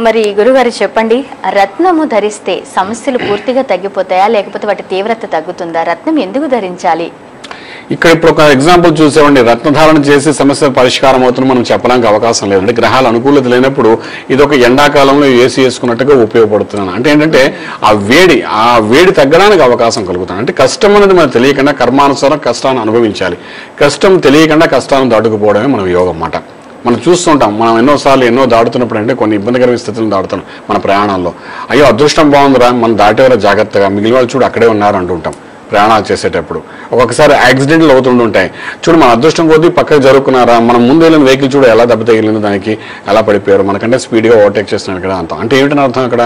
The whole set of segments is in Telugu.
మరి గురుగారు చెప్పండి, రత్నము ధరిస్తే సమస్యలు పూర్తిగా తగ్గిపోతాయా లేకపోతే వాటి తీవ్రత తగ్గుతుందా? రత్నం ఎందుకు ధరించాలి? ఇక్కడ ఇప్పుడు ఒక ఎగ్జాంపుల్ చూసామండి. రత్నధారణ చేసి సమస్య పరిష్కారం అవుతుంది మనం చెప్పడానికి అవకాశం లేదండి. గ్రహాల అనుకూలత లేనప్పుడు ఇది ఒక ఎండాకాలంలో ఏసీ వేసుకున్నట్టుగా ఉపయోగపడుతున్నాను. అంటే ఏంటంటే ఆ వేడి తగ్గడానికి అవకాశం కలుగుతుంది. అంటే కష్టం అనేది మనకు తెలియకుండా కర్మానుసారం కష్టాన్ని అనుభవించాలి. కష్టం తెలియకుండా కష్టాలను దాటుకుపోవడమే మన యోగం అన్నమాట. మనం చూస్తుంటాం, మనం ఎన్నో దాటుతున్నప్పుడు అంటే కొన్ని ఇబ్బందికరమైన స్థితులను దాటుతున్నాం మన ప్రయాణాల్లో. అయ్యో అదృష్టం బాగుందిరా, మనం దాటేవారు జాగ్రత్తగా, మిగిలిన వాళ్ళు చూడు అక్కడే ఉన్నారు అంటుంటాం ప్రయాణాలు చేసేటప్పుడు. ఒక్కొక్కసారి యాక్సిడెంట్లు అవుతుంటాయి. చూడు మన అదృష్టం కొద్దీ పక్కకు జరుపుకున్నారా, మనం ముందు వెళ్ళిన వెహికల్ చూడు ఎలా దెబ్బ తగిలింది, దానికి ఎలా పడిపోయారు, మనకంటే స్పీడ్గా ఓవర్టేక్ చేస్తున్నాడు కదా అంటాం. అంటే ఏమిటని అర్థం? అక్కడ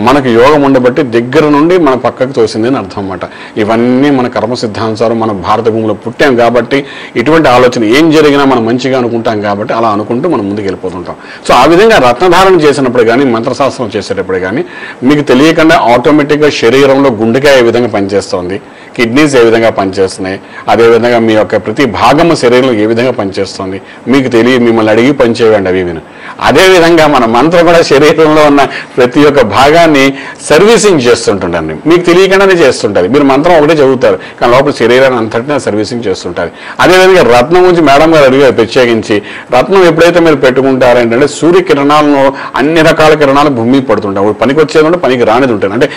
మనకు యోగం ఉండబట్టి దగ్గర నుండి మన పక్కకు తోసింది అని అర్థం అన్నమాట. ఇవన్నీ మన కర్మ సిద్ధాంతాలు, మన భారత భూమిలో పుట్టాం కాబట్టి ఇటువంటి ఆలోచన ఏం జరిగినా మనం మంచిగా అనుకుంటాం కాబట్టి అలా అనుకుంటూ మనం ముందుకు వెళ్ళిపోతుంటాం. సో ఆ విధంగా రత్నధారణ చేసినప్పుడు కానీ మంత్రశాస్త్రం చేసేటప్పుడు కానీ మీకు తెలియకుండా ఆటోమేటిక్గా శరీరంలో గుండెకాయ ఏ విధంగా పనిచేస్తుంది, కిడ్నీస్ ఏ విధంగా పనిచేస్తున్నాయి, అదేవిధంగా మీ యొక్క ప్రతి భాగము శరీరంలో ఏ విధంగా పనిచేస్తుంది మీకు తెలియ, మిమ్మల్ని అడిగి పనిచేయండి అవి విను. అదేవిధంగా మన మంత్రం కూడా శరీరంలో ఉన్న ప్రతి ఒక్క భాగాన్ని సర్వీసింగ్ చేస్తుంటుండండి. మీకు తెలియకుండానే చేస్తుంటుంది. మీరు మంత్రం ఒకటే చదువుతారు కానీ లోపల శరీరాన్ని అంతటినీ సర్వీసింగ్ చేస్తుంటారు. అదేవిధంగా రత్నం గురించి మేడం గారు అడిగారు ప్రత్యేకించి. రత్నం ఎప్పుడైతే మీరు పెట్టుకుంటారో ఏంటంటే సూర్యకిరణాలను అన్ని రకాల కిరణాలు భూమి పడుతుంటాయి. పనికి వచ్చేది ఉంటే పనికి రానిది ఉంటుంది. అంటే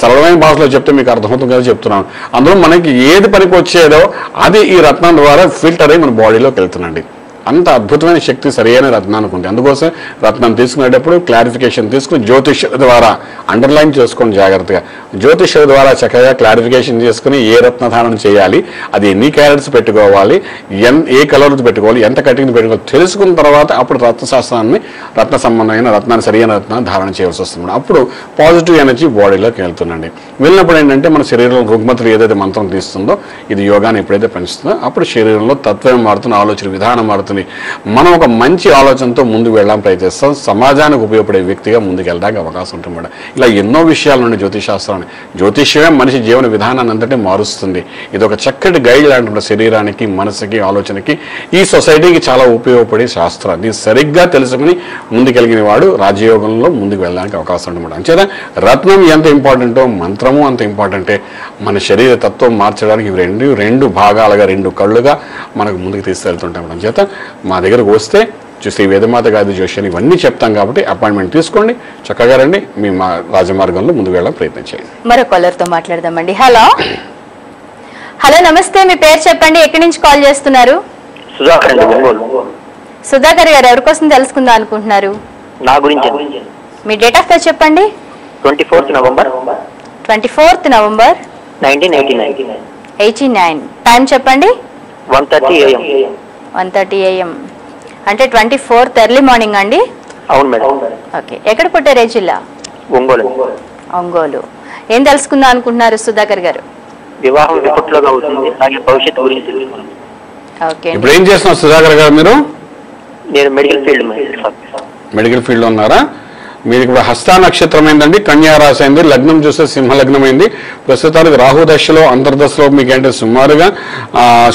సరళమైన భాషలో చెప్తే మీకు అర్థమవుతుంది కదా చెప్తున్నాను. అందులో మనకి ఏది పనికి వచ్చేదో అది ఈ రత్నం ద్వారా ఫిల్టర్ అయ్యి మన బాడీలోకి వెళ్తుందండి. అంత అద్భుతమైన శక్తి సరైన రత్నానికి ఉంది. అందుకోసం రత్నం తీసుకునేటప్పుడు క్లారిఫికేషన్ తీసుకుని జ్యోతిష్యుల ద్వారా అండర్లైన్ చేసుకోండి జాగ్రత్తగా. జ్యోతిష్యుల ద్వారా చక్కగా క్లారిఫికేషన్ చేసుకుని ఏ రత్నధారణ చేయాలి, అది ఎన్ని క్యారెట్స్ పెట్టుకోవాలి, ఏ కలర్స్ పెట్టుకోవాలి, ఎంత కటింగ్ పెట్టుకోవాలి తెలుసుకున్న తర్వాత అప్పుడు రత్నశాస్త్రాన్ని రత్న సంబంధమైన రత్నాన్ని సరైన రత్నాన్ని ధారణ చేయవలసి వస్తుంది. అప్పుడు పాజిటివ్ ఎనర్జీ బాడీలోకి వెళ్తుందండి. వెళ్ళినప్పుడు ఏంటంటే మన శరీరంలో రుగ్మతులు ఏదైతే మంత్రం తీస్తుందో ఇది యోగాన్ని ఎప్పుడైతే పెంచుతుందో అప్పుడు శరీరంలో తత్వం మారుతుంది, ఆలోచన విధానం మారుతుంది. మనం ఒక మంచి ఆలోచనతో ముందుకు వెళ్ళడానికి ప్రయత్నిస్తాం. సమాజానికి ఉపయోగపడే వ్యక్తిగా ముందుకు వెళ్ళడానికి అవకాశం ఉంటుంది మేడం. ఇలా ఎన్నో విషయాల నుండి జ్యోతిషాస్త్రాన్ని, జ్యోతిష్యమే మనిషి జీవన విధానాన్ని అంతటే మారుస్తుంది. ఇది ఒక చక్కటి గైడ్ లాంటి శరీరానికి, మనసుకి, ఆలోచనకి, ఈ సొసైటీకి చాలా ఉపయోగపడే శాస్త్రం. ఇది సరిగ్గా తెలుసుకుని ముందుకెళ్ళిన వాడు రాజయోగంలో ముందుకు వెళ్ళడానికి అవకాశం ఉంటుంది. అంచేత రత్నం ఎంత ఇంపార్టెంటో మంత్రము అంత ఇంపార్టెంటే. మన శరీర తత్వం మార్చడానికి రెండు భాగాలుగా, రెండు కళ్ళుగా మనకు ముందుకు తీసుకెళ్తుంటాం. అంచేత మా దగ్గరకు వస్తే చూస్తే వేదమాత గారి జోషి ఇవన్నీ చెప్తాం కాబట్టి అపాయింట్మెంట్ తీసుకోండి, చక్కగా రండి, మీ మా రాజమార్గంలో ముందుకు వెళ్ళడం ప్రయత్నం చేయండి. మరో కాలర్తో మాట్లాడదామండి. హలో హలో నమస్తే, మీ పేరు చెప్పండి, ఎక్కడి నుంచి కాల్ చేస్తున్నారు? సుధాకర్ గారు ఎవరి కోసం తెలుసుకుందాం అనుకుంటున్నారు? నా గురించి. మీ డేట్ ఆఫ్ బర్త్ చెప్పండి. 24th November 1989. టైం చెప్పండి. 1:30 AM. 1:30 AM అంటే 24th ఎర్లీ మార్నింగ్ అండి? అవును మేడం. ఓకే, ఎక్కడ పుట్టారు? ఏ జిల్లా? ఒంగోలు. ఏం తెలుసుకుందాం అనుకుంటున్నారు సుధాకర్ గారు? వివాహం ఎప్పటిలోగా అవుతుంది, అలాగే భవిష్యత్తు గురించి తెలుసుకున్నాను. ఓకే, ఇప్పుడు ఏం చేస్తున్నారు సుధాకర్ గారు మీరు? నేను మెడికల్ ఫీల్డ్ లో ఉన్నారా? మీరు ఇప్పుడు హస్త నక్షత్రం అయిందండి, కన్యా రాశి అయింది, లగ్నం చూస్తే సింహ లగ్నం అయింది. ప్రస్తుతానికి రాహు దశలో అంతర్దశలో మీకేంటే సుమారుగా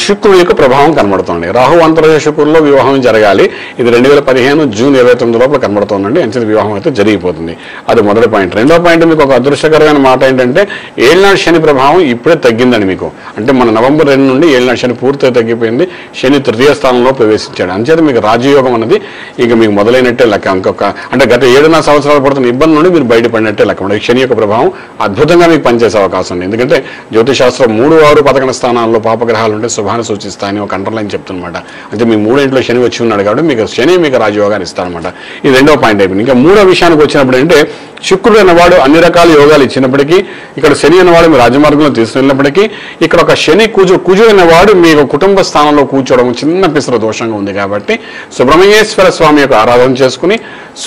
శుక్రుడి యొక్క ప్రభావం కనబడుతుంది. రాహు అంతర్దశ శుక్రుల్లో వివాహం జరగాలి. ఇది 2015 జూన్ 29 లోపల కనబడుతుందండి. అంచెల వివాహం అయితే జరిగిపోతుంది. అది మొదటి పాయింట్. రెండో పాయింట్, మీకు ఒక అదృష్టకరమైన మాట ఏంటంటే ఏళ్ళనాడు శని ప్రభావం ఇప్పుడే తగ్గిందండి మీకు. అంటే మన నవంబర్ 2 నుండి ఏళ్ళనాడు శని పూర్తిగా తగ్గిపోయింది. శని తృతీయ స్థానంలో ప్రవేశించాడు. అంచేత మీకు రాజయోగం అనేది ఇక మీకు మొదలైనట్టే లెక్క. ఇంకొక అంటే గత 7.5 సంవత్సరాలు పడుతున్న ఇబ్బంది నుండి మీరు బయటపడినట్టే లెక్క. శని యొక్క ప్రభావం అద్భుతంగా మీకు పనిచేసే అవకాశం ఉంది. ఎందుకంటే జ్యోతిశాస్త్రం 3, 6, 11 స్థానాల్లో పాపగ్రహాలు ఉంటే శుభాన్ని సూచిస్తాయని ఒక అండర్లైన్ చెప్తున్నమాట. అంటే మీ 3 ఇంట్లో శని వచ్చి ఉన్నాడు కాబట్టి మీకు శని మీకు రాజయోగాన్ని ఇస్తారనమాట. ఇది రెండో పాయింట్ అయిపోయింది. ఇంకా మూడో విషయానికి వచ్చినప్పుడు అంటే శుక్రుడు అన్నవాడు అన్ని రకాల యోగాలు ఇచ్చినప్పటికీ, ఇక్కడ శని అన్నవాడు మీ రాజమార్గంలో తీసుకెళ్ళినప్పటికీ, ఇక్కడ ఒక శని కుజు అన్నవాడు మీకు కుటుంబ స్థానంలో కూర్చోవడం చిన్న పిసర దోషంగా ఉంది. కాబట్టి సుబ్రహ్మణ్యేశ్వర స్వామి యొక్క ఆరాధన చేసుకుని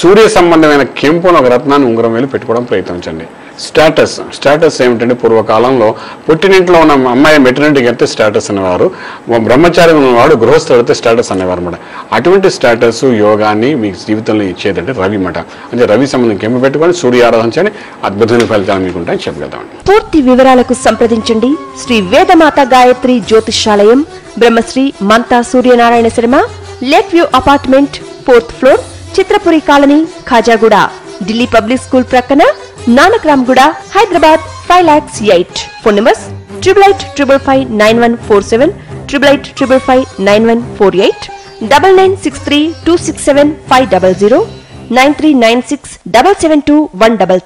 సూర్య సంబంధమైన కెంపును ఒక రత్నాన్ని ఉంగరం వేలు పెట్టుకోవడం ప్రయత్నించండి. స్టేటస్ ఏమిటంటే పూర్వకాలంలో పుట్టినింట్లో ఉన్న అమ్మాయి మెటర్నిటీకి వెళ్తే స్టేటస్ అనేవారు, బ్రహ్మచారి ఉన్నవాడు గృహస్థుడు అయితే స్టేటస్ అనేవారు అన్నమాట. అటువంటి స్టేటస్ యోగాన్ని మీకు జీవితంలో ఇచ్చేదంటే రవి మాట. అంటే రవి సంబంధం కెంపు పెట్టుకొని సూర్య ఆరాధన చేయండి, అద్భుతమైన ఫలితాలు మీకు ఉంటాయని చెప్పగలుగుతామండి. పూర్తి వివరాలకు సంప్రదించండి Shri Vedamata Gayatri Jyotishalayam, Brahmashri Manta Suryanarayana Sharma, lake view apartment, 4th floor, Chitrapuri colony, Khajaguda. Delhi public school ప్రక్కన, నానక్రామ్గూడ, హైదరాబాద్ 5,08,000. Phone numbers 8855559147, 8855559148, 9963267500, 9396772133.